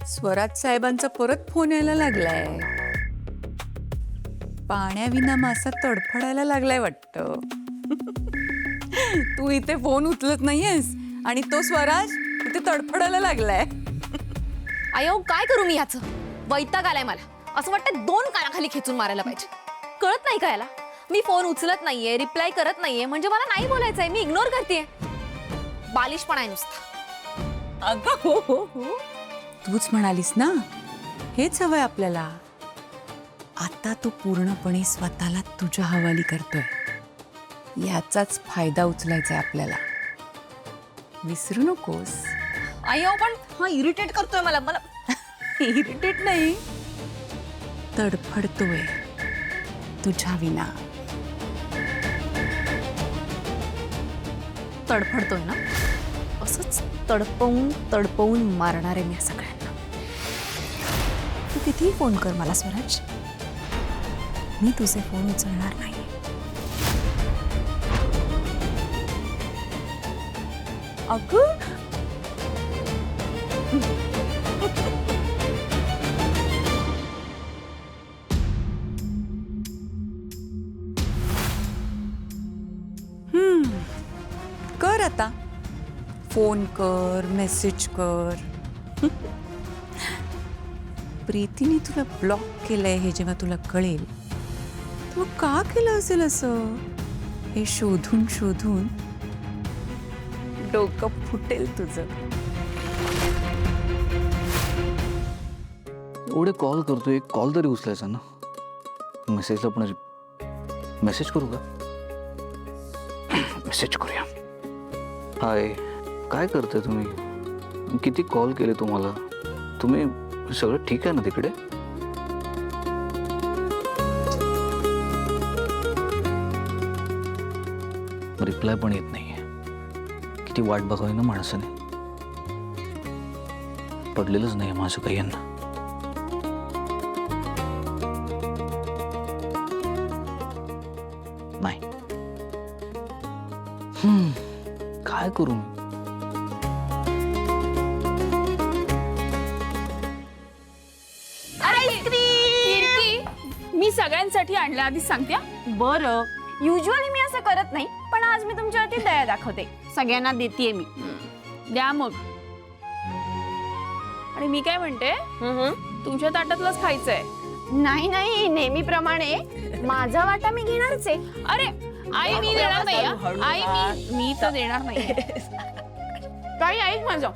स्वराज साहेबांचा परत फोन यायला लागलाय. पाण्याविना मासा तडफडायला लागलाय वाटतं. तू इथे फोन उचलत नाहीयेस आणि तो स्वराज इथे तडफडायला लागलाय. अयो काय करू मी याचं? वैताग आलाय मला. असं वाटतं दोन कानाखाली खेचून मारायला पाहिजे. कळत नाही का याला? मी फोन उचलत नाहीये, रिप्लाय करत नाहीये म्हणजे मला नाही बोलायचंय, मी इग्नोर करतेय. बालिशपणा आहे नुसता. अगं हो, तूच म्हणालीस ना, हेच हवंय आपल्याला. आता तो पूर्णपणे स्वतःला तुझ्या हवाली करतोय. याचाच फायदा उचलायचा आहे आपल्याला. विसरू नकोस. अयो पण हा इरिटेट करतोय मला. इरिटेट नाही, तडफडतोय तुझ्या विना. तडफडतोय ना, असंच तडपवून तडपवून मारणार आहे मी या सगळ्यांना. तू कितीही फोन कर मला स्वराज, मी तुझे फोन उचलणार नाही. अगं कर आता. फोन कर, मेसेज कर. प्रीतीने तुला ब्लॉक केलंय हे जेव्हा तुला कळेल, तू का केलं असेल असं, हे शोधून शोधून डोकं फुटेल तुझं. एवढे कॉल करतोय, एक कॉल तरी उचलायचा ना. मेसेजला पण मेसेज करू का? मेसेज करूया. हाय, काय करताय तुम्ही? किती कॉल केले तुम्हाला? तुम्ही सगळं ठीक आहे ना तिकडे? रिप्लाय पण येत नाहीये. किती वाट बघावी ना माणसाने. पडलेलंच नाही माझं काही यांना. नाही. काय करू मी? मी सगळ्यांसाठी आणलं, आधी सांगते. बरं, युजली मी असं करत नाही, पण आज मी तुमच्यावरती दया दाखवते. सगळ्यांना देतेय मी. द्या मग. आणि मी काय म्हणते, तुमच्या ताटातलंच खायचंय. नाही नाही, नेहमीप्रमाणे माझा वाटा मी घेणारच आहे. अरे आई, मी देणार नाही. आई, मी तर देणार नाही. काही ऐक माझं.